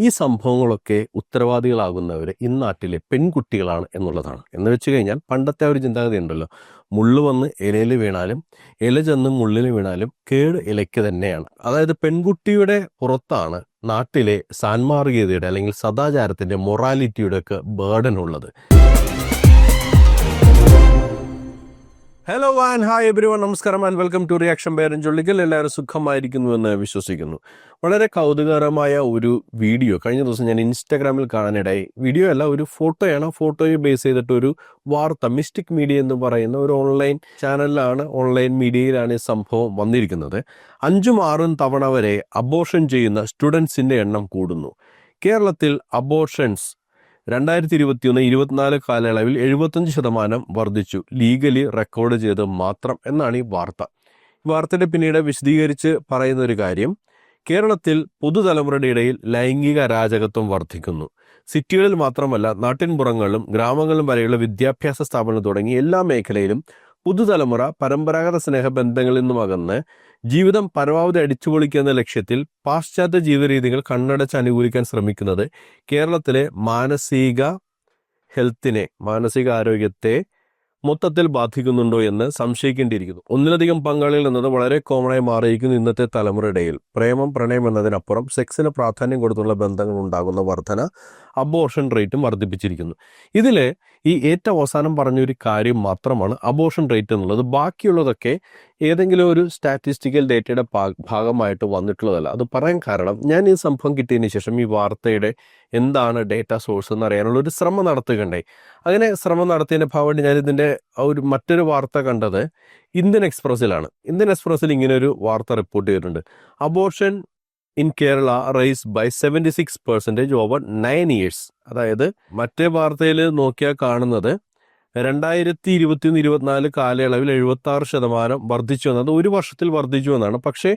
ഈ സംഭവങ്ങളൊക്കെ ഉത്തരവാദികളാകുന്നവർ ഇന്നാട്ടിലെ പെൺകുട്ടികളാണ് എന്നുള്ളതാണ്. എന്ന് വെച്ച് കഴിഞ്ഞാൽ പണ്ടത്തെ ഒരു ചിന്താഗതി ഉണ്ടല്ലോ, മുള്ളു വന്ന് ഇലയിൽ വീണാലും ഇല ചെന്ന് മുള്ളിൽ വീണാലും കേട് ഇലയ്ക്ക് തന്നെയാണ്. അതായത് പെൺകുട്ടിയുടെ പുറത്താണ് നാട്ടിലെ സാൻമാർഗീയതയുടെ അല്ലെങ്കിൽ സദാചാരത്തിന്റെ മൊറാലിറ്റിയുടെ ഒക്കെ ബേർഡൻ ഉള്ളത്. ഹലോ ആൻഡ് ഹായ് എവരിവൺ, നമസ്കാരം and welcome to reaction by Ranjullikkal. എല്ലാവരും സുഖമായിരിക്കുന്നുവെന്ന് വിശ്വസിക്കുന്നു. വളരെ കൗതുകകരമായ ഒരു വീഡിയോ കഴിഞ്ഞ ദിവസം ഞാൻ ഇൻസ്റ്റാഗ്രാമിൽ കാണാനിടയായി. വീഡിയോ അല്ല, ഒരു ഫോട്ടോയാണ്. ഫോട്ടോയെ ബേസ് ചെയ്തിട്ട് ഒരു വാർത്ത മിസ്റ്റിക് മീഡിയ എന്ന് പറയുന്ന ഒരു ഓൺലൈൻ ചാനലിലാണ്, ഓൺലൈൻ മീഡിയയിലാണ് ഈ സംഭവം വന്നിരിക്കുന്നത്. 5ഉം 6ഉം തവണ വരെ അബോർഷൻ ചെയ്യുന്ന സ്റ്റുഡൻസിന്റെ എണ്ണം കൂടുന്നു. കേരളത്തിൽ അബോർഷൻസ് 2021-24 കാലയളവിൽ 75% വർദ്ധിച്ചു, ലീഗലി റെക്കോർഡ് ചെയ്ത് മാത്രം എന്നാണ് ഈ വാർത്ത. വാർത്തയുടെ പിന്നീട് വിശദീകരിച്ച് പറയുന്ന ഒരു കാര്യം, കേരളത്തിൽ പുതുതലമുറയുടെ ഇടയിൽ ലൈംഗിക അരാജകത്വം വർദ്ധിക്കുന്നു. സിറ്റികളിൽ മാത്രമല്ല, നാട്ടിൻപുറങ്ങളിലും ഗ്രാമങ്ങളിലും വരെയുള്ള വിദ്യാഭ്യാസ സ്ഥാപനങ്ങൾ തുടങ്ങി എല്ലാ മേഖലയിലും പുതുതലമുറ പരമ്പരാഗത സ്നേഹബന്ധങ്ങളിൽ നിന്നും അകന്ന് ജീവിതം പരമാവധി അടിച്ചുപൊളിക്കുക എന്ന ലക്ഷ്യത്തിൽ പാശ്ചാത്യ ജീവിത രീതികൾ കണ്ണടച്ച് അനുകൂലിക്കാൻ ശ്രമിക്കുന്നത് കേരളത്തിലെ മാനസികാരോഗ്യത്തെ മൊത്തത്തിൽ ബാധിക്കുന്നുണ്ടോ എന്ന് സംശയിക്കേണ്ടിയിരിക്കുന്നു. ഒന്നിലധികം പങ്കാളികൾ എന്നത് വളരെ കോമണായി മാറിയിരിക്കുന്നു ഇന്നത്തെ തലമുറയിടയിൽ. പ്രേമം, പ്രണയം എന്നതിനപ്പുറം സെക്സിന് പ്രാധാന്യം കൊടുത്തുള്ള ബന്ധങ്ങൾ ഉണ്ടാകുന്ന വർധന അബോർഷൻ റേറ്റും വർദ്ധിപ്പിച്ചിരിക്കുന്നു. ഇതിൽ ഈ ഏറ്റവും അവസാനം പറഞ്ഞൊരു കാര്യം മാത്രമാണ് അബോർഷൻ റേറ്റ് എന്നുള്ളത്. ബാക്കിയുള്ളതൊക്കെ ഏതെങ്കിലും ഒരു സ്റ്റാറ്റിസ്റ്റിക്കൽ ഡേറ്റയുടെ ഭാഗമായിട്ട് വന്നിട്ടുള്ളതല്ല. അത് പറയാൻ കാരണം, ഞാൻ ഈ സംഭവം കിട്ടിയതിന് ശേഷം ഈ വാർത്തയുടെ എന്താണ് ഡേറ്റ സോഴ്സ് എന്ന് അറിയാനുള്ള ഒരു ശ്രമം നടത്തുകയുണ്ടായി. അങ്ങനെ ശ്രമം നടത്തിയതിൻ്റെ ഭാഗമായിട്ട് ഞാനിതിൻ്റെ മറ്റൊരു വാർത്ത കണ്ടത് ഇന്ത്യൻ എക്സ്പ്രസ്സിലാണ്. ഇന്ത്യൻ എക്സ്പ്രസ്സിൽ ഇങ്ങനെ ഒരു വാർത്ത റിപ്പോർട്ട് ചെയ്തിട്ടുണ്ട്. Abortion in Kerala rise by 76% over 9 years. അതായത് മറ്റേ വാർത്തയിൽ നോക്കിയാൽ കാണുന്നത് 2021-24 കാലയളവിൽ 76% വർദ്ധിച്ചു എന്നത് ഒരു വർഷത്തിൽ വർദ്ധിച്ചു എന്നാണ്. പക്ഷേ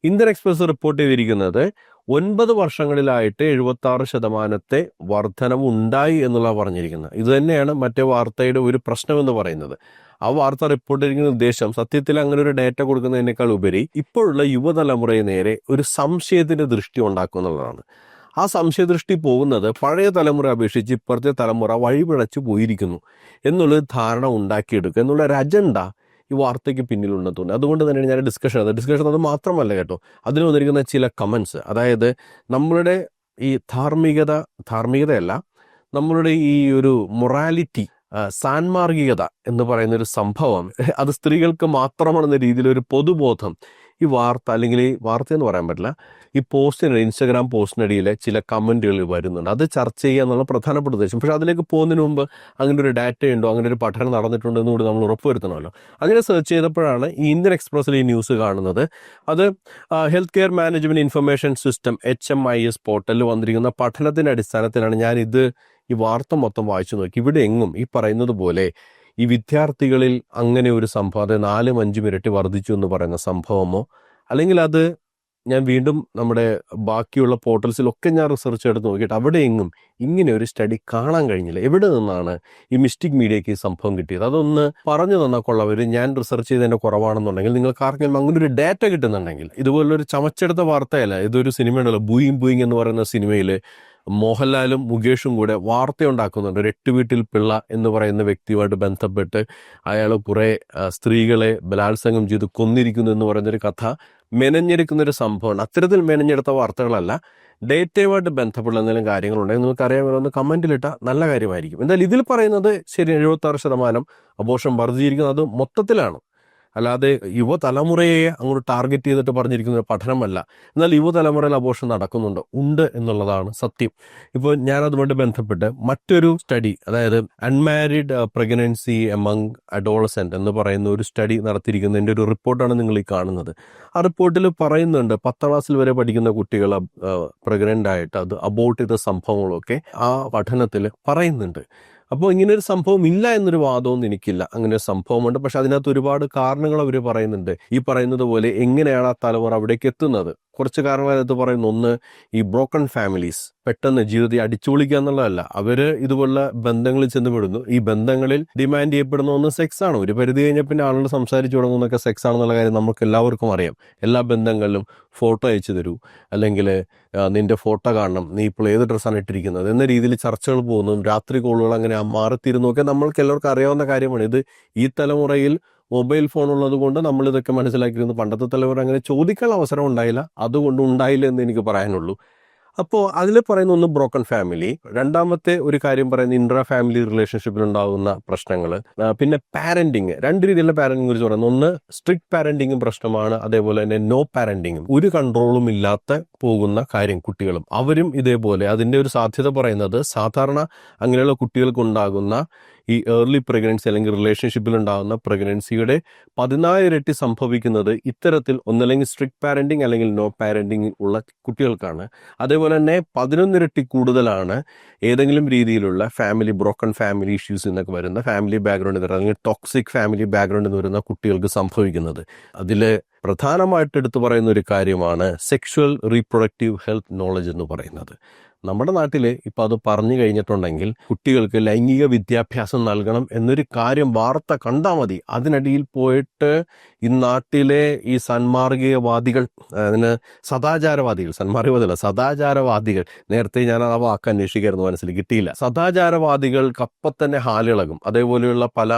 ഇന്ത്യൻ എക്സ്പ്രസ് റിപ്പോർട്ട് ചെയ്തിരിക്കുന്നത് 9 വർഷങ്ങളിലായിട്ട് 76% വർധനവ് ഉണ്ടായി എന്നുള്ള പറഞ്ഞിരിക്കുന്നത്. ഇത് തന്നെയാണ് മറ്റേ വാർത്തയുടെ ഒരു പ്രശ്നമെന്ന് പറയുന്നത്. ആ വാർത്ത റിപ്പോർട്ട് ചെയ്തിരിക്കുന്ന ഉദ്ദേശം സത്യത്തിൽ അങ്ങനെ ഒരു ഡേറ്റ കൊടുക്കുന്നതിനേക്കാൾ ഉപരി ഇപ്പോഴുള്ള യുവതലമുറയെ നേരെ ഒരു സംശയത്തിന്റെ ദൃഷ്ടി ഉണ്ടാക്കുക എന്നുള്ളതാണ്. ആ സംശയദൃഷ്ടി പോകുന്നത് പഴയ തലമുറ അപേക്ഷിച്ച് ഇപ്പോഴത്തെ തലമുറ വഴിപിഴച്ചു പോയിരിക്കുന്നു എന്നുള്ളൊരു ധാരണ ഉണ്ടാക്കിയെടുക്കുക എന്നുള്ള ഒരു അജണ്ട ഈ വാർത്തയ്ക്ക് പിന്നിലുണ്ടെന്ന് തോന്നുന്നു. അതുകൊണ്ട് തന്നെയാണ് ഞാൻ ഡിസ്കഷൻ അത് മാത്രമല്ല കേട്ടോ, അതിന് വന്നിരിക്കുന്ന ചില കമൻസ്. അതായത് നമ്മളുടെ ഈ ധാർമ്മികതയല്ല, നമ്മളുടെ ഈ ഒരു മൊറാലിറ്റി, സാൻമാർഗികത എന്ന് പറയുന്നൊരു സംഭവം അത് സ്ത്രീകൾക്ക് മാത്രമാണെന്ന രീതിയിൽ ഒരു പൊതുബോധം ഈ വാർത്ത, അല്ലെങ്കിൽ ഈ വാർത്ത എന്ന് പറയാൻ പറ്റില്ല, ഈ ഇൻസ്റ്റാഗ്രാം പോസ്റ്റിനടിയിലെ ചില കമൻറ്റുകളിൽ വരുന്നുണ്ട്. അത് ചർച്ച ചെയ്യുക എന്നുള്ള പ്രധാനപ്പെട്ട ഉദ്ദേശം. പക്ഷേ അതിലേക്ക് പോകുന്നതിന് മുമ്പ് അങ്ങനെ ഒരു ഡാറ്റയുണ്ടോ, അങ്ങനെ ഒരു പഠനം നടന്നിട്ടുണ്ടോ എന്നുകൂടി നമ്മൾ ഉറപ്പുവരുത്തണമല്ലോ. അങ്ങനെ സെർച്ച് ചെയ്തപ്പോഴാണ് ഈ ഇന്ത്യൻ എക്സ്പ്രസ്സിൽ ഈ ന്യൂസ് കാണുന്നത്. അത് health care management information system HMIS പോർട്ടലിൽ വന്നിരിക്കുന്ന പഠനത്തിൻ്റെ അടിസ്ഥാനത്തിലാണ് ഞാനിത് ഈ വാർത്ത മൊത്തം വായിച്ചു നോക്കി. ഇവിടെ എങ്ങും ഈ പറയുന്നത് പോലെ ഈ വിദ്യാർത്ഥികളിൽ അങ്ങനെ ഒരു സംഭവം 4-5 ഇരട്ടി വർദ്ധിച്ചു എന്ന് പറയുന്ന സംഭവമോ, അല്ലെങ്കിൽ അത് ഞാൻ വീണ്ടും നമ്മുടെ ബാക്കിയുള്ള പോർട്ടൽസിലൊക്കെ ഞാൻ റിസർച്ച് എടുത്ത് നോക്കിയിട്ട് അവിടെ എങ്ങും ഇങ്ങനെ ഒരു സ്റ്റഡി കാണാൻ കഴിഞ്ഞില്ല. എവിടെ നിന്നാണ് ഈ മിസ്റ്റിക് മീഡിയയ്ക്ക് ഈ സംഭവം കിട്ടിയത്? അതൊന്ന് പറഞ്ഞു തന്നാൽ കൊള്ളവർ. ഞാൻ റിസർച്ച് ചെയ്തതിൻ്റെ കുറവാണെന്നുണ്ടെങ്കിൽ നിങ്ങൾക്ക് ആർക്കെങ്കിലും അങ്ങനെ ഒരു ഡാറ്റ കിട്ടുന്നുണ്ടെങ്കിൽ. ഇതുപോലൊരു ചമച്ചെടുത്ത വാർത്തയല്ല. ഇതൊരു സിനിമയുണ്ടല്ലോ, ബൂയിങ് എന്ന് പറയുന്ന സിനിമയിൽ മോഹൻലാലും മുകേഷും കൂടെ വാർത്തയുണ്ടാക്കുന്നുണ്ട്. ഒരു 8 വീട്ടിൽ പിള്ള എന്ന് പറയുന്ന വ്യക്തിയുമായിട്ട് ബന്ധപ്പെട്ട് അയാൾ കുറേ സ്ത്രീകളെ ബലാത്സംഗം ചെയ്ത് കൊന്നിരിക്കുന്നു എന്ന് പറയുന്നൊരു കഥ മെനഞ്ഞെടുക്കുന്നൊരു സംഭവമാണ്. അത്തരത്തിൽ മെനഞ്ഞെടുത്ത വാർത്തകളല്ല, ഡേറ്റയുമായിട്ട് ബന്ധപ്പെട്ട എന്തെങ്കിലും കാര്യങ്ങളുണ്ടെങ്കിൽ നിങ്ങൾക്ക് അറിയാമല്ലോ, ഒന്ന് കമൻറ്റിലിട്ടാൽ നല്ല കാര്യമായിരിക്കും. എന്തായാലും ഇതിൽ പറയുന്നത് ശരി, 76% അബോർഷൻ വർദ്ധിച്ചിരിക്കുന്നത് അത് മൊത്തത്തിലാണ്, അല്ലാതെ യുവതലമുറയെ അങ്ങോട്ട് ടാർഗറ്റ് ചെയ്തിട്ട് പറഞ്ഞിരിക്കുന്ന ഒരു പഠനമല്ല. എന്നാൽ യുവതലമുറയിൽ അബോർഷൻ ഉണ്ട് എന്നുള്ളതാണ് സത്യം. ഇപ്പോൾ ഞാനതുമായിട്ട് ബന്ധപ്പെട്ട് മറ്റൊരു സ്റ്റഡി, അതായത് അൺമാരീഡ് പ്രഗ്നൻസി എമംഗ് അഡോളസെന്റ് എന്ന് പറയുന്ന ഒരു സ്റ്റഡി നടത്തിയിരിക്കുന്നതിൻ്റെ ഒരു റിപ്പോർട്ടാണ് നിങ്ങൾ ഈ കാണുന്നത്. ആ റിപ്പോർട്ടിൽ പറയുന്നുണ്ട് 10ാം ക്ലാസ്സിൽ വരെ പഠിക്കുന്ന കുട്ടികൾ പ്രഗ്നൻ്റ് ആയിട്ട് അത് അബോർട്ട് ചെയ്ത സംഭവങ്ങളൊക്കെ ആ പഠനത്തിൽ പറയുന്നുണ്ട്. അപ്പോൾ ഇങ്ങനൊരു സംഭവം ഇല്ല എന്നൊരു വാദമൊന്നും എനിക്കില്ല. അങ്ങനെ ഒരു സംഭവമുണ്ട്. പക്ഷെ അതിനകത്ത് ഒരുപാട് കാരണങ്ങൾ അവർ പറയുന്നുണ്ട്. ഈ പറയുന്നത് പോലെ എങ്ങനെയാണ് ആ തലമുറ അവിടേക്ക് എത്തുന്നത്? കുറച്ച് കാരണങ്ങൾ അതിനകത്ത് പറയുന്നു. ഒന്ന്, ഈ ബ്രോക്കൺ ഫാമിലീസ് പെട്ടെന്ന് ജീവിതത്തെ അടിച്ചുപൊളിക്കുക എന്നുള്ളതല്ല, അവര് ഇതുപോലുള്ള ബന്ധങ്ങളിൽ ചെന്ന് പെടുന്നു. ഈ ബന്ധങ്ങളിൽ ഡിമാൻഡ് ചെയ്യപ്പെടുന്ന ഒന്ന് സെക്സ് ആണ്. ഒരു പരിധി കഴിഞ്ഞാൽ പിന്നെ ആളുകൾ സംസാരിച്ചു തുടങ്ങുന്നതൊക്കെ സെക്സ് ആണെന്നുള്ള കാര്യം നമുക്ക് എല്ലാവർക്കും അറിയാം. എല്ലാ ബന്ധങ്ങളിലും ഫോട്ടോ അയച്ചു തരൂ, അല്ലെങ്കിൽ നിന്റെ ഫോട്ടോ കാണണം, നീ ഇപ്പോൾ ഏത് ഡ്രസ്സാണ് ഇട്ടിരിക്കുന്നത് എന്ന രീതിയിൽ ചർച്ചകൾ പോകുന്നതും രാത്രി കോളുകൾ അങ്ങനെ മാറിത്തീരുന്നതൊക്കെ നമ്മൾക്ക് എല്ലാവർക്കും അറിയാവുന്ന കാര്യമാണ്. ഇത് ഈ തലമുറയിൽ മൊബൈൽ ഫോൺ ഉള്ളത് കൊണ്ട് നമ്മളിതൊക്കെ മനസ്സിലാക്കിയിരുന്നു. പണ്ടത്തെ തലമുറ അങ്ങനെ ചോദിക്കാനുള്ള അവസരം ഉണ്ടായില്ല, അതുകൊണ്ട് ഉണ്ടായില്ല എന്ന് എനിക്ക് പറയാനുള്ളൂ. അപ്പോൾ അതിൽ പറയുന്ന ഒന്ന് ബ്രോക്കൺ ഫാമിലി. രണ്ടാമത്തെ ഒരു കാര്യം പറയുന്നത് ഇൻട്രാ ഫാമിലി റിലേഷൻഷിപ്പിൽ ഉണ്ടാകുന്ന പ്രശ്നങ്ങൾ. പിന്നെ പാരന്റിങ്, രണ്ട് രീതിയിലുള്ള പാരന്റിങ് കുറിച്ച് പറയുന്നത്. ഒന്ന്, സ്ട്രിക്റ്റ് പാരന്റിങ്ങും പ്രശ്നമാണ്, അതേപോലെ തന്നെ നോ പാരന്റിങ്ങും, ഒരു കൺട്രോളും ഇല്ലാത്ത പോകുന്ന കാര്യം കുട്ടികളും അവരും ഇതേപോലെ. അതിൻ്റെ ഒരു സാധ്യത പറയുന്നത് സാധാരണ അങ്ങനെയുള്ള കുട്ടികൾക്ക് ഉണ്ടാകുന്ന ഈ ഏർലി പ്രഗ്നൻസി അല്ലെങ്കിൽ റിലേഷൻഷിപ്പിൽ ഉണ്ടാകുന്ന പ്രഗ്നൻസിയുടെ 14 ഇരട്ടി സംഭവിക്കുന്നത് ഇത്തരത്തിൽ ഒന്നല്ലെങ്കിൽ സ്ട്രിക്റ്റ് പാരന്റിങ് അല്ലെങ്കിൽ നോ പാരന്റിങ് ഉള്ള കുട്ടികൾക്കാണ്. അതേപോലെ തന്നെ 11 ഇരട്ടി കൂടുതലാണ് ഏതെങ്കിലും രീതിയിലുള്ള ഫാമിലി ബ്രോക്കൺ ഫാമിലി ഇഷ്യൂസ് എന്നൊക്കെ വരുന്ന ഫാമിലി ബാക്ക്ഗ്രൗണ്ടിൽ നിന്ന് അല്ലെങ്കിൽ ടോക്സിക് ഫാമിലി ബാക്ക്ഗ്രൗണ്ടിൽ നിന്ന് വരുന്ന കുട്ടികൾക്ക് സംഭവിക്കുന്നത്. അതിൽ പ്രധാനമായിട്ട് എടുത്തു പറയുന്ന ഒരു കാര്യമാണ് സെക്ഷുവൽ റീപ്രൊഡക്റ്റീവ് ഹെൽത്ത് നോളജ് എന്ന് പറയുന്നത്. നമ്മുടെ നാട്ടിൽ ഇപ്പോൾ അത് പറഞ്ഞു കഴിഞ്ഞിട്ടുണ്ടെങ്കിൽ കുട്ടികൾക്ക് ലൈംഗിക വിദ്യാഭ്യാസം നൽകണം എന്നൊരു കാര്യം വാർത്ത കണ്ടാൽ മതി, അതിനടിയിൽ പോയിട്ട് ഈ നാട്ടിലെ ഈ സന്മാർഗീയവാദികൾ, അതിന് സദാചാരവാദികൾ, സന്മാർഗവാദികളല്ല സദാചാരവാദികൾ, നേരത്തെ ഞാൻ ആ വാക്ക് അന്വേഷിക്കായിരുന്നു, മനസ്സിൽ കിട്ടിയില്ല. സദാചാരവാദികൾക്ക് അപ്പം തന്നെ ഹാലിളകും. അതേപോലെയുള്ള പല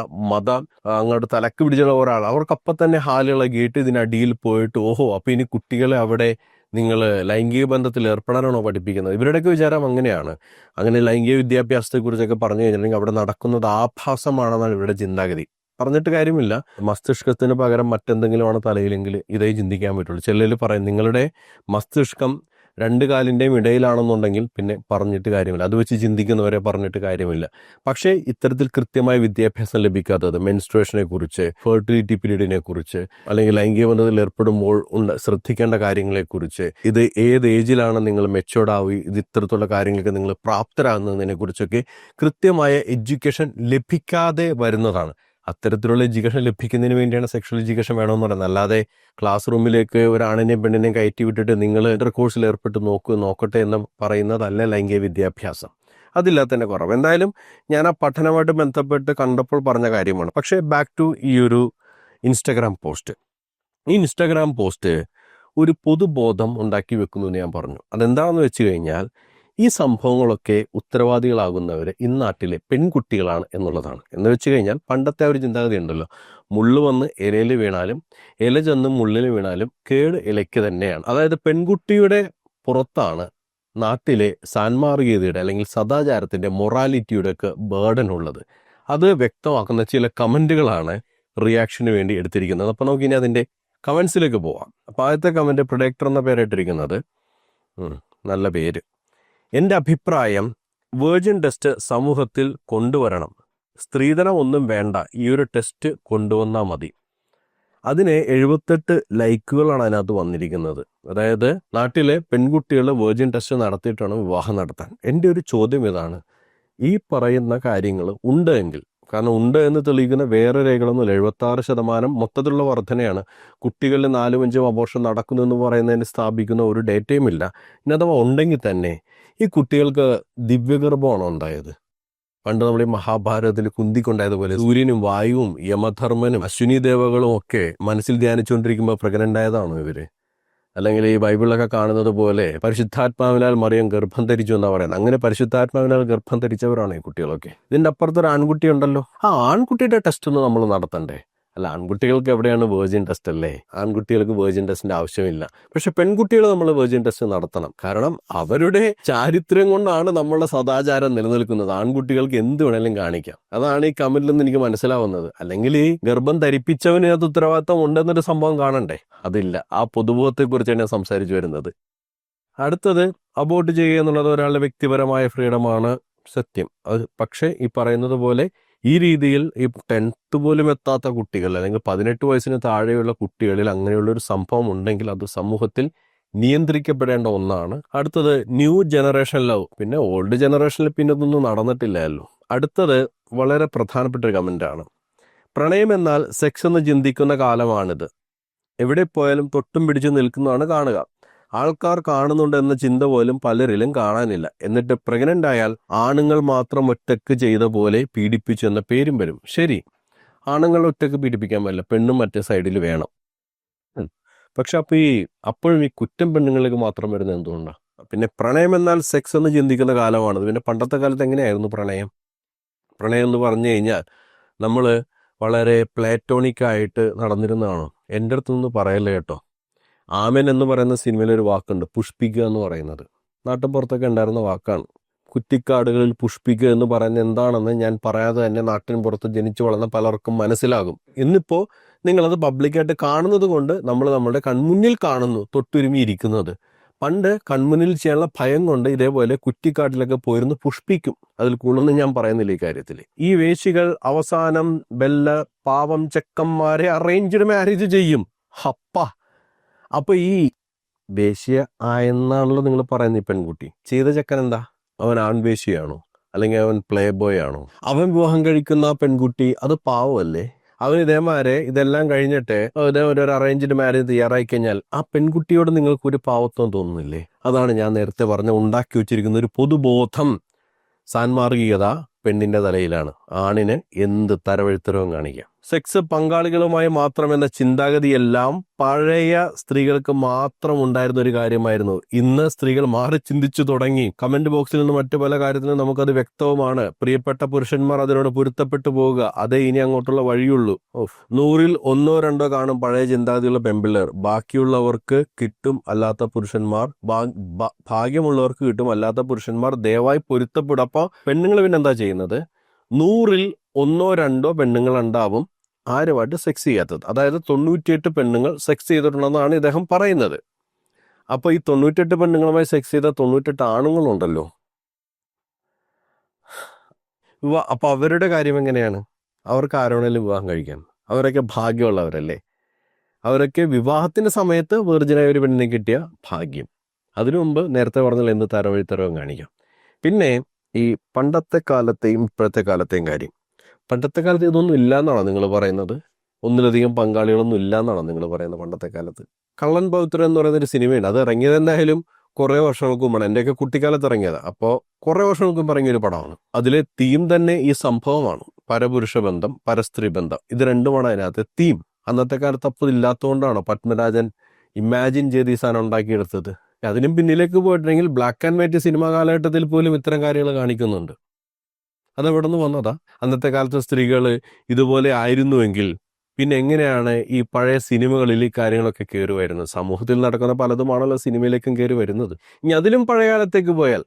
അങ്ങോട്ട് തലക്ക് പിടിച്ചുള്ള ഒരാൾ അവർക്കപ്പം തന്നെ ഹാലിളകിയിട്ട് ഇതിനടിയിൽ പോയിട്ട് ഓഹോ അപ്പോൾ ഇനി കുട്ടികളെ അവിടെ നിങ്ങൾ ലൈംഗിക ബന്ധത്തിൽ ഏർപ്പെടാനാണോ പഠിപ്പിക്കുന്നത്? ഇവരുടെയൊക്കെ വിചാരം അങ്ങനെയാണ്. അങ്ങനെ ലൈംഗിക വിദ്യാഭ്യാസത്തെക്കുറിച്ചൊക്കെ പറഞ്ഞു കഴിഞ്ഞിട്ടുണ്ടെങ്കിൽ അവിടെ നടക്കുന്നത് ആഭാസമാണെന്നാണ് ഇവരുടെ ചിന്താഗതി. പറഞ്ഞിട്ട് കാര്യമില്ല, മസ്തിഷ്കത്തിന് പകരം മറ്റെന്തെങ്കിലുമാണ് തലയിലെങ്കിൽ ഇതേ ചിന്തിക്കാൻ പറ്റുള്ളൂ. ചിലർ പറയും നിങ്ങളുടെ മസ്തിഷ്കം 2 കാലിൻ്റെയും ഇടയിലാണെന്നുണ്ടെങ്കിൽ പിന്നെ പറഞ്ഞിട്ട് കാര്യമില്ല, അത് വെച്ച് ചിന്തിക്കുന്നവരെ പറഞ്ഞിട്ട് കാര്യമില്ല. പക്ഷേ ഇത്തരത്തിൽ കൃത്യമായ വിദ്യാഭ്യാസം ലഭിക്കാത്തത് മെൻസ്ട്രുവേഷനെ കുറിച്ച്, ഫെർട്ടിലിറ്റി പീരീഡിനെ കുറിച്ച്, അല്ലെങ്കിൽ ലൈംഗിക ബന്ധത്തിൽ ഏർപ്പെടുമ്പോൾ ശ്രദ്ധിക്കേണ്ട കാര്യങ്ങളെക്കുറിച്ച്, ഇത് ഏത് ഏജിലാണ് നിങ്ങൾ മെച്ചുവേർഡ് ആവുക, ഇത് ഇത്തരത്തിലുള്ള കാര്യങ്ങൾക്ക് നിങ്ങൾ പ്രാപ്തരാകുന്നതിനെ കുറിച്ചൊക്കെ കൃത്യമായ എഡ്യൂക്കേഷൻ ലഭിക്കാതെ വരുന്നതാണ്. അത്തരത്തിലുള്ള എഡ്യൂക്കേഷൻ ലഭിക്കുന്നതിന് വേണ്ടിയാണ് സെക്ഷൽ എഡ്യൂക്കേഷൻ വേണമെന്ന് പറയുന്നത്. അല്ലാതെ ക്ലാസ് റൂമിലേക്ക് ഒരാണിനെയും പെണ്ണിനെയും കയറ്റി വിട്ടിട്ട് നിങ്ങൾ ഇന്റർകോഴ്സിൽ ഏർപ്പെട്ട് നോക്കട്ടെ എന്ന് പറയുന്നതല്ല ലൈംഗിക വിദ്യാഭ്യാസം. അതില്ലാത്ത തന്നെ കുറവ്. എന്തായാലും ഞാൻ ആ പഠനമായിട്ട് ബന്ധപ്പെട്ട് കണ്ടപ്പോൾ പറഞ്ഞ കാര്യമാണ്. പക്ഷേ ബാക്ക് ടു ഈ ഒരു ഇൻസ്റ്റഗ്രാം പോസ്റ്റ്. ഈ ഇൻസ്റ്റഗ്രാം പോസ്റ്റ് ഒരു പൊതുബോധം ഉണ്ടാക്കി വെക്കുന്നു എന്ന് ഞാൻ പറഞ്ഞു. അതെന്താണെന്ന് വെച്ച് കഴിഞ്ഞാൽ ഈ സംഭവങ്ങളൊക്കെ ഉത്തരവാദികളാകുന്നവർ ഇന്നാട്ടിലെ പെൺകുട്ടികളാണ് എന്നുള്ളതാണ്. എന്ന് വെച്ച് കഴിഞ്ഞാൽ പണ്ടത്തെ ഒരു ചിന്താഗതി ഉണ്ടല്ലോ, മുള്ളു വന്ന് ഇലയിൽ വീണാലും ഇല ചെന്ന് മുള്ളിൽ വീണാലും കേട് ഇലയ്ക്ക് തന്നെയാണ്. അതായത് പെൺകുട്ടിയുടെ പുറത്താണ് നാട്ടിലെ സാൻമാർഗീയതയുടെ അല്ലെങ്കിൽ സദാചാരത്തിൻ്റെ മൊറാലിറ്റിയുടെ ഒക്കെ ബേർഡൻ ഉള്ളത്. അത് വ്യക്തമാക്കുന്ന ചില കമൻറ്റുകളാണ് റിയാക്ഷന് വേണ്ടി എടുത്തിരിക്കുന്നത്. അപ്പോൾ നമുക്കിനി അതിൻ്റെ കമൻസിലേക്ക് പോവാം. അപ്പോൾ ആദ്യത്തെ കമൻറ്റ് പ്രൊഡക്ടർ എന്ന പേരിട്ടിരിക്കുന്നത്, നല്ല പേര്. എൻ്റെ അഭിപ്രായം വേർജിൻ ടെസ്റ്റ് സമൂഹത്തിൽ കൊണ്ടുവരണം. സ്ത്രീധനം ഒന്നും വേണ്ട, ഈ ഒരു ടെസ്റ്റ് കൊണ്ടുവന്നാൽ മതി. അതിന് 78 ലൈക്കുകളാണ് അതിനകത്ത് വന്നിരിക്കുന്നത്. അതായത് നാട്ടിലെ പെൺകുട്ടികൾ വേർജിൻ ടെസ്റ്റ് നടത്തിയിട്ടാണ് വിവാഹം നടത്താൻ. എൻ്റെ ഒരു ചോദ്യം ഇതാണ്, ഈ പറയുന്ന കാര്യങ്ങൾ ഉണ്ട് എങ്കിൽ, കാരണം ഉണ്ട് എന്ന് തെളിയിക്കുന്ന വേറെ രേഖകളൊന്നുമില്ല, 76% മൊത്തത്തിലുള്ള വർധനയാണ്. കുട്ടികളിൽ 4-5 അബോർഷൻ നടക്കുന്നു എന്ന് പറയുന്നതിന് സ്ഥാപിക്കുന്ന ഒരു ഡേറ്റയും ഇല്ല. ഇനി അഥവാ ഉണ്ടെങ്കിൽ തന്നെ ഈ കുട്ടികൾക്ക് ദിവ്യഗർഭമാണോ ഉണ്ടായത്? പണ്ട് നമ്മൾ ഈ മഹാഭാരതത്തിൽ കുന്തിക്കൊണ്ടായതുപോലെ സൂര്യനും വായുവും യമധർമ്മനും അശ്വിനി ദേവകളും ഒക്കെ മനസ്സിൽ ധ്യാനിച്ചുകൊണ്ടിരിക്കുമ്പോൾ പ്രഗ്നന്റ് ആയതാണോ ഇവര്? അല്ലെങ്കിൽ ഈ ബൈബിളിലൊക്കെ കാണുന്നത് പോലെ പരിശുദ്ധാത്മാവിനാൽ മറിയം ഗർഭം ധരിച്ചു എന്നാ പറയുന്നത്. അങ്ങനെ പരിശുദ്ധാത്മാവിനാൽ ഗർഭം ധരിച്ചവരാണ് ഈ കുട്ടികളൊക്കെ. ഇതിൻ്റെ അപ്പുറത്തൊരു ആൺകുട്ടി ഉണ്ടല്ലോ, ആ ആൺകുട്ടിയുടെ ടെസ്റ്റ് ഒന്ന് നമ്മൾ നടത്തണ്ടേ? അല്ല, ആൺകുട്ടികൾക്ക് എവിടെയാണ് വേർജിൻ ടെസ്റ്റ് അല്ലേ? ആൺകുട്ടികൾക്ക് വേർജിൻ ടെസ്റ്റിന്റെ ആവശ്യമില്ല. പക്ഷെ പെൺകുട്ടികൾ നമ്മൾ വേർജിൻ ടെസ്റ്റ് നടത്തണം. കാരണം അവരുടെ ചാരിത്രം കൊണ്ടാണ് നമ്മളുടെ സദാചാരം നിലനിൽക്കുന്നത്. ആൺകുട്ടികൾക്ക് എന്ത് വേണേലും കാണിക്കാം. അതാണ് ഈ കമന്റിൽ നിന്ന് എനിക്ക് മനസ്സിലാവുന്നത്. അല്ലെങ്കിൽ ഈ ഗർഭം ധരിപ്പിച്ചവന് അത് ഉത്തരവാദിത്തം ഉണ്ടെന്നൊരു സംഭവം കാണണ്ടേ? അതില്ല. ആ പൊതുബോധത്തെക്കുറിച്ചാണ് ഞാൻ സംസാരിച്ചു വരുന്നത്. അടുത്തത്, അബോർട്ട് ചെയ്യുക എന്നുള്ളത് ഒരാളുടെ വ്യക്തിപരമായ ഫ്രീഡമാണ്, സത്യം. അത് പക്ഷേ ഈ പറയുന്നത് പോലെ ഈ രീതിയിൽ ഈ 10th പോലും എത്താത്ത കുട്ടികൾ അല്ലെങ്കിൽ 18 വയസ്സിന് താഴെയുള്ള കുട്ടികളിൽ അങ്ങനെയുള്ളൊരു സംഭവം ഉണ്ടെങ്കിൽ അത് സമൂഹത്തിൽ നിയന്ത്രിക്കപ്പെടേണ്ട ഒന്നാണ്. അടുത്തത്, ന്യൂ ജനറേഷൻ ലവ്. പിന്നെ ഓൾഡ് ജനറേഷനിൽ പിന്നെ ഇതൊന്നും നടന്നിട്ടില്ലല്ലോ. അടുത്തത് വളരെ പ്രധാനപ്പെട്ട ഒരു കമൻ്റാണ്. പ്രണയം എന്നാൽ സെക്സ് എന്ന് ചിന്തിക്കുന്ന കാലമാണിത്. എവിടെ പോയാലും തൊട്ടും പിടിച്ചു നിൽക്കുന്നതാണ് കാണുക. ആൾക്കാർ കാണുന്നുണ്ട് എന്ന ചിന്ത പോലും പലരിലും കാണാനില്ല. എന്നിട്ട് പ്രഗ്നന്റ് ആയാൽ ആണുങ്ങൾ മാത്രം ഒറ്റക്ക് ചെയ്ത പോലെ പീഡിപ്പിച്ചു എന്ന പേരും വരും. ശരി, ആണുങ്ങൾ ഒറ്റക്ക് പീഡിപ്പിക്കാൻ പറ്റില്ല, പെണ്ണും മറ്റേ സൈഡിൽ വേണം. പക്ഷെ അപ്പോഴും ഈ കുറ്റം പെണ്ണുങ്ങൾക്ക് മാത്രം വരുന്നത് എന്തുകൊണ്ടാണ്? പിന്നെ പ്രണയം എന്നാൽ സെക്സ് എന്ന് ചിന്തിക്കുന്ന കാലമാണത്. പിന്നെ പണ്ടത്തെ കാലത്ത് എങ്ങനെയായിരുന്നു പ്രണയം? പ്രണയം എന്ന് പറഞ്ഞു കഴിഞ്ഞാൽ നമ്മൾ വളരെ പ്ലാറ്റോണിക്കായിട്ട് നടന്നിരുന്നതാണോ? എൻ്റെ അടുത്തൊന്നും പറയല്ലേ കേട്ടോ. ആമൻ എന്ന് പറയുന്ന സിനിമയിലൊരു വാക്കുണ്ട്, പുഷ്പിക്കുക എന്ന് പറയുന്നത്. നാട്ടിൻപുറത്തൊക്കെ ഉണ്ടായിരുന്ന വാക്കാണ്. കുറ്റിക്കാടുകളിൽ പുഷ്പിക്കുക എന്ന് പറയുന്നത് എന്താണെന്ന് ഞാൻ പറയാതെ തന്നെ നാട്ടിൻ പുറത്ത് ജനിച്ചു വളർന്ന പലർക്കും മനസ്സിലാകും. ഇന്നിപ്പോൾ നിങ്ങളത് പബ്ലിക്കായിട്ട് കാണുന്നത് കൊണ്ട് നമ്മൾ നമ്മുടെ കൺമുന്നിൽ കാണുന്നു തൊട്ടുരുമി ഇരിക്കുന്നത്. പണ്ട് കൺമുന്നിൽ ചെയ്യാനുള്ള ഭയം കൊണ്ട് ഇതേപോലെ കുറ്റിക്കാട്ടിലൊക്കെ പോയിരുന്നു പുഷ്പിക്കും. അതിൽ കൂടുതലൊന്നും ഞാൻ പറയുന്നില്ല ഈ കാര്യത്തിൽ. ഈ വേശികൾ അവസാനം പാവം ചെക്കന്മാരെ അറേഞ്ച്ഡ് മാരേജ് ചെയ്യും. അപ്പൊ ഈ വേശ്യ ആയെന്നാണല്ലോ നിങ്ങൾ പറയുന്നത്. ഈ പെൺകുട്ടി ചെയ്ത ചെക്കൻ എന്താ? അവൻ ആൺവേശ്യയാണോ? അല്ലെങ്കിൽ അവൻ പ്ലേ ബോയ് ആണോ? അവൻ വിവാഹം കഴിക്കുന്ന പെൺകുട്ടി അത് പാവമല്ലേ? അവൻ ഇതേമാരെ ഇതെല്ലാം കഴിഞ്ഞിട്ട് ഒരു അറേഞ്ച്ഡ് മാരേജ് തയ്യാറായി കഴിഞ്ഞാൽ ആ പെൺകുട്ടിയോട് നിങ്ങൾക്ക് ഒരു പാവത്വം തോന്നുന്നില്ലേ? അതാണ് ഞാൻ നേരത്തെ ഉണ്ടാക്കി വെച്ചിരിക്കുന്ന ഒരു പൊതുബോധം. സാൻമാർഗികത പെണ്ണിന്റെ തലയിലാണ്. ആണിന് എന്ത് തരവഴുത്തരവും കാണിക്കാം. സെക്സ് പങ്കാളികളുമായി മാത്രമെന്ന ചിന്താഗതിയെല്ലാം പഴയ സ്ത്രീകൾക്ക് മാത്രം ഉണ്ടായിരുന്ന ഒരു കാര്യമായിരുന്നു. ഇന്ന് സ്ത്രീകൾ മാറി ചിന്തിച്ചു തുടങ്ങി. കമന്റ് ബോക്സിൽ നിന്ന് മറ്റു പല കാര്യത്തിലും നമുക്കത് വ്യക്തവുമാണ്. പ്രിയപ്പെട്ട പുരുഷന്മാർ അതിനോട് പൊരുത്തപ്പെട്ടു പോവുക, അതേ ഇനി അങ്ങോട്ടുള്ള വഴിയുള്ളൂ. 100-ൽ 1-2 കാണും പഴയ ചിന്താഗതിയുള്ള പെൺപിള്ളേർ. ബാക്കിയുള്ളവർക്ക് കിട്ടും, അല്ലാത്ത പുരുഷന്മാർ ഭാഗ്യമുള്ളവർക്ക് കിട്ടും, അല്ലാത്ത പുരുഷന്മാർ ദയവായി പൊരുത്തപ്പെടും. അപ്പൊ പെണ്ണുങ്ങൾ പിന്നെ എന്താ ചെയ്യുന്നത്? 100-ൽ 1-2 പെണ്ണുങ്ങൾ ഉണ്ടാവും ആരുമായിട്ട് സെക്സ് ചെയ്യാത്തത്. അതായത് 98 പെണ്ണുങ്ങൾ സെക്സ് ചെയ്തിട്ടുണ്ടെന്നാണ് ഇദ്ദേഹം പറയുന്നത്. അപ്പൊ ഈ 98 പെണ്ണുങ്ങളുമായി സെക്സ് ചെയ്ത 98 ആണുങ്ങളുണ്ടല്ലോ. അപ്പൊ അവരുടെ കാര്യം എങ്ങനെയാണ്? അവർക്ക് ആരോണെങ്കിലും വിവാഹം കഴിക്കാൻ? അവരൊക്കെ ഭാഗ്യമുള്ളവരല്ലേ? അവരൊക്കെ വിവാഹത്തിന്റെ സമയത്ത് വെർജിനായ ഒരു പെണ്ണിനെ കിട്ടിയ ഭാഗ്യം. അതിനു മുമ്പ് നേരത്തെ പറഞ്ഞാൽ എന്ത് തരവഴിത്തരവും കാണിക്കാം. പിന്നെ ഈ പണ്ടത്തെ കാലത്തെയും ഇപ്പോഴത്തെ കാലത്തെയും കാര്യം. പണ്ടത്തെ കാലത്ത് ഇതൊന്നും ഇല്ല എന്നാണോ നിങ്ങൾ പറയുന്നത്? ഒന്നിലധികം പങ്കാളികളൊന്നും ഇല്ല എന്നാണോ നിങ്ങൾ പറയുന്നത്? പണ്ടത്തെ കാലത്ത് കള്ളൻ പൗത്രൻ എന്ന് പറയുന്നൊരു സിനിമയുണ്ട്. അത് ഇറങ്ങിയത് എന്തായാലും കുറേ വർഷങ്ങൾക്ക് മുമ്പാണ്. എൻ്റെയൊക്കെ കുട്ടിക്കാലത്ത് ഇറങ്ങിയത്. അപ്പോൾ കുറേ വർഷങ്ങൾക്ക് മുമ്പ് ഇറങ്ങിയൊരു പടമാണ്. അതിലെ തീം തന്നെ ഈ സംഭവമാണ്. പരപുരുഷ ബന്ധം, പരസ്ത്രീ ബന്ധം, ഇത് രണ്ടുമാണ് അതിനകത്ത് തീം. അന്നത്തെ കാലത്ത് അപ്പോൾ ഇല്ലാത്തതുകൊണ്ടാണോ പത്മരാജൻ ഇമാജിൻ ചെയ്ത് ഈ സാധനം ഉണ്ടാക്കിയെടുത്തത്? അതിനും പിന്നിലേക്ക് പോയിട്ടുണ്ടെങ്കിൽ ബ്ലാക്ക് ആൻഡ് വൈറ്റ് സിനിമാ കാലഘട്ടത്തിൽ പോലും ഇത്തരം കാര്യങ്ങൾ കാണിക്കുന്നുണ്ട്. അതെവിടെ നിന്ന് വന്നതാ? അന്നത്തെ കാലത്തെ സ്ത്രീകൾ ഇതുപോലെ ആയിരുന്നുവെങ്കിൽ പിന്നെ എങ്ങനെയാണ് ഈ പഴയ സിനിമകളിൽ ഈ കാര്യങ്ങളൊക്കെ കയറി വരുന്നത്? സമൂഹത്തിൽ നടക്കുന്ന പലതുമാണല്ലോ സിനിമയിലേക്കും കയറി വരുന്നത്. ഇനി അതിലും പഴയ കാലത്തേക്ക് പോയാൽ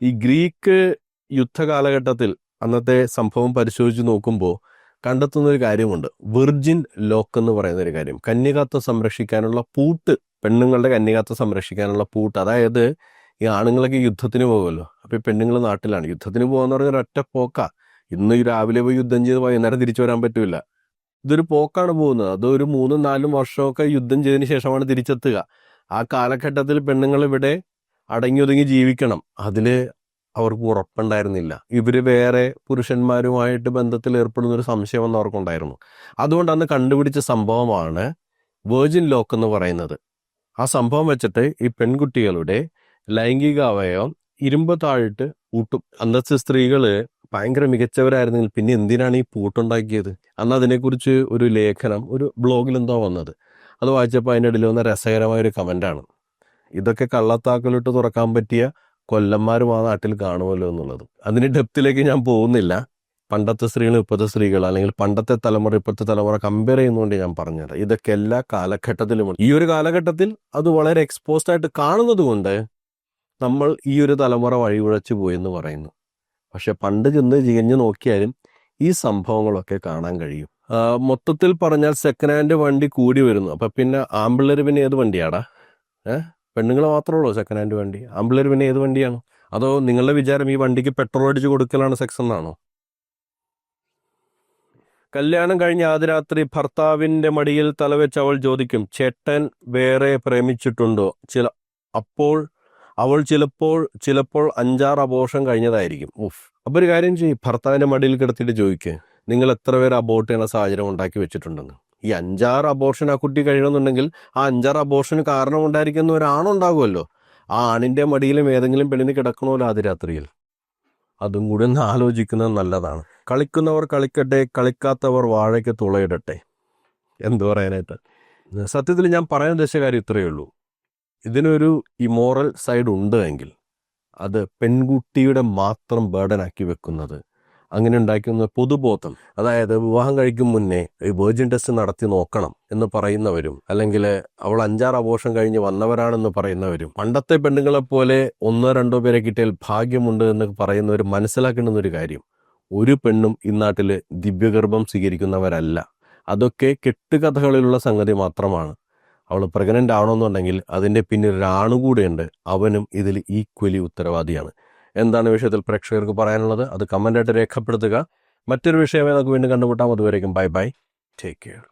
ഈ ഗ്രീക്ക് യുദ്ധകാലഘട്ടത്തിൽ അന്നത്തെ സംഭവം പരിശോധിച്ച് നോക്കുമ്പോൾ കണ്ടെത്തുന്ന ഒരു കാര്യമുണ്ട്. വിർജിൻ ലോക്ക് എന്ന് പറയുന്ന ഒരു കാര്യം. കന്യകാത്വം സംരക്ഷിക്കാനുള്ള പൂട്ട്, പെണ്ണുങ്ങളുടെ കന്യകാത്വം സംരക്ഷിക്കാനുള്ള പൂട്ട്. അതായത് ഈ ആണുങ്ങളൊക്കെ യുദ്ധത്തിന് പോകുമല്ലോ. അപ്പോൾ ഈ പെണ്ണുങ്ങൾ നാട്ടിലാണ്. യുദ്ധത്തിന് പോകാന്ന് പറഞ്ഞാൽ ഒരൊറ്റ പോക്കാ. ഇന്ന് ഈ രാവിലെ പോയി യുദ്ധം ചെയ്ത് വൈകുന്നേരം തിരിച്ചു വരാൻ പറ്റില്ല. ഇതൊരു പോക്കാണ് പോകുന്നത്. അത് ഒരു 3-4 വർഷമൊക്കെ യുദ്ധം ചെയ്തതിന് ശേഷമാണ് തിരിച്ചെത്തുക. ആ കാലഘട്ടത്തിൽ പെണ്ണുങ്ങൾ ഇവിടെ അടങ്ങി ഒതുങ്ങി ജീവിക്കണം. അതില് അവർക്ക് ഉറപ്പുണ്ടായിരുന്നില്ല. ഇവര് വേറെ പുരുഷന്മാരുമായിട്ട് ബന്ധത്തിൽ ഏർപ്പെടുന്ന ഒരു സംശയമെന്ന് അവർക്കുണ്ടായിരുന്നു. അതുകൊണ്ട് അന്ന് കണ്ടുപിടിച്ച സംഭവമാണ് വെർജിൻ ലോക്ക് എന്ന് പറയുന്നത്. ആ സംഭവം വെച്ചിട്ട് ഈ പെൺകുട്ടികളുടെ ലൈംഗിക അവയവം ഇരുമ്പ് താഴിട്ട് പൂട്ടും. അന്നത്തെ സ്ത്രീകള് ഭയങ്കര മികച്ചവരായിരുന്നെങ്കിൽ പിന്നെ എന്തിനാണ് ഈ പൂട്ടുണ്ടാക്കിയത്? അന്ന് അതിനെക്കുറിച്ച് ഒരു ലേഖനം ഒരു ബ്ലോഗിൽ എന്തോ വന്നത്. അത് വായിച്ചപ്പോൾ അതിനിടയിൽ വന്ന രസകരമായൊരു കമൻ്റാണ്. ഇതൊക്കെ കള്ളത്താക്കലിട്ട് തുറക്കാൻ പറ്റിയ കൊല്ലന്മാരും ആ നാട്ടിൽ കാണുമല്ലോ എന്നുള്ളത്. അതിന് ഡെപ്തിലേക്ക് ഞാൻ പോകുന്നില്ല. പണ്ടത്തെ സ്ത്രീകൾ ഇപ്പോഴത്തെ സ്ത്രീകൾ, അല്ലെങ്കിൽ പണ്ടത്തെ തലമുറ ഇപ്പോഴത്തെ തലമുറ കമ്പയർ ചെയ്യുന്നതുകൊണ്ട് ഞാൻ പറഞ്ഞത് ഇതൊക്കെ എല്ലാ കാലഘട്ടത്തിലുമുണ്ട്. ഈ ഒരു കാലഘട്ടത്തിൽ അത് വളരെ എക്സ്പോസ്ഡ് ആയിട്ട് കാണുന്നത് കൊണ്ട് നമ്മൾ ഈ ഒരു തലമുറ വഴികുഴച്ചു പോയെന്ന് പറയുന്നു. പക്ഷെ പണ്ട് ചെന്ന് ചികഞ്ഞു നോക്കിയാലും ഈ സംഭവങ്ങളൊക്കെ കാണാൻ കഴിയും. മൊത്തത്തിൽ പറഞ്ഞാൽ സെക്കൻഡ് ഹാൻഡ് വണ്ടി കൂടി വരുന്നു. അപ്പം പിന്നെ ആമ്പിള്ളേർ പിന്നെ ഏത് വണ്ടിയാടാ? പെണ്ണുങ്ങൾ മാത്രമേ ഉള്ളൂ സെക്കൻഡ് ഹാൻഡ് വണ്ടി? ആമ്പിള്ളേർ പിന്നെ ഏത് വണ്ടിയാണ്? അതോ നിങ്ങളുടെ വിചാരം ഈ വണ്ടിക്ക് പെട്രോൾ അടിച്ച് കൊടുക്കലാണ് സെക്സ് എന്നാണോ? കല്യാണം കഴിഞ്ഞ ആദ്യ രാത്രി ഭർത്താവിന്റെ മടിയിൽ തലവെച്ച് അവൾ ചോദിക്കും, ചേട്ടൻ വേറെ പ്രേമിച്ചിട്ടുണ്ടോ? അപ്പോൾ അവൾ ചിലപ്പോൾ 5-6 അബോർഷൻ കഴിഞ്ഞതായിരിക്കും. അപ്പൊ ഒരു കാര്യം ചെയ്യും, ഭർത്താവിന്റെ മടിയിൽ കിടത്തിയിട്ട് ചോദിക്കുക, നിങ്ങൾ എത്ര പേര് അബോർട്ട് ചെയ്യുന്ന സാഹചര്യം ഉണ്ടാക്കി വെച്ചിട്ടുണ്ടെന്ന്. ഈ 5-6 അബോർഷൻ ആ കുട്ടി കഴിയണമെന്നുണ്ടെങ്കിൽ ആ 5-6 അബോർഷന് കാരണം ഉണ്ടായിരിക്കുന്ന ഒരാണുണ്ടാകുമല്ലോ. ആ ആണിൻ്റെ മടിയിലും ഏതെങ്കിലും പെണ്ണിന് കിടക്കണമല്ലോ ആദ്യ രാത്രിയിൽ. അതും കൂടി ഒന്ന് ആലോചിക്കുന്നത് നല്ലതാണ്. കളിക്കുന്നവർ കളിക്കട്ടെ, കളിക്കാത്തവർ വാഴയ്ക്ക് തുളയിടട്ടെ. എന്തു പറയാനായിട്ട്. സത്യത്തിൽ ഞാൻ പറയാൻ ഉദ്ദേശിച്ച കാര്യം ഇത്രയേ ഉള്ളൂ. ഇതിനൊരു ഇമോറൽ സൈഡ് ഉണ്ട് എങ്കിൽ അത് പെൺകുട്ടിയുടെ മാത്രം ബേർഡനാക്കി വെക്കുന്നത്, അങ്ങനെ ഉണ്ടാക്കുന്ന പൊതുബോധം, അതായത് വിവാഹം കഴിക്കും മുന്നേ ഈ വെർജിൻ ടെസ്റ്റ് നടത്തി നോക്കണം എന്ന് പറയുന്നവരും, അല്ലെങ്കിൽ അവൾ 5-6 അബോർഷൻ കഴിഞ്ഞ് വന്നവരാണെന്ന് പറയുന്നവരും, പണ്ടത്തെ പെണ്ണുങ്ങളെപ്പോലെ 1-2 പേരെ കിട്ടിയാൽ ഭാഗ്യമുണ്ട് എന്ന് പറയുന്നവർ മനസ്സിലാക്കേണ്ടുന്ന ഒരു കാര്യം, ഒരു പെണ്ണും ഇന്നാട്ടിൽ ദിവ്യഗർഭം സ്വീകരിക്കുന്നവരല്ല. അതൊക്കെ കെട്ടുകഥകളിലുള്ള സംഗതി മാത്രമാണ്. അവൾ പ്രഗ്നൻ്റ് ആവണമെന്നുണ്ടെങ്കിൽ അതിൻ്റെ പിന്നിൽ ഒരാണുകൂടെയുണ്ട്, അവനും ഇതിൽ ഈക്വലി ഉത്തരവാദിയാണ്. എന്താണ് വിഷയത്തിൽ പ്രേക്ഷകർക്ക് പറയാനുള്ളത്? അത് കമൻ്റായിട്ട് രേഖപ്പെടുത്തുക. മറ്റൊരു വിഷയമായി നമുക്ക് വീണ്ടും കണ്ടുമുട്ടാം. അതുവരേക്കും ബൈ ബൈ, ടേക്ക് കെയർ.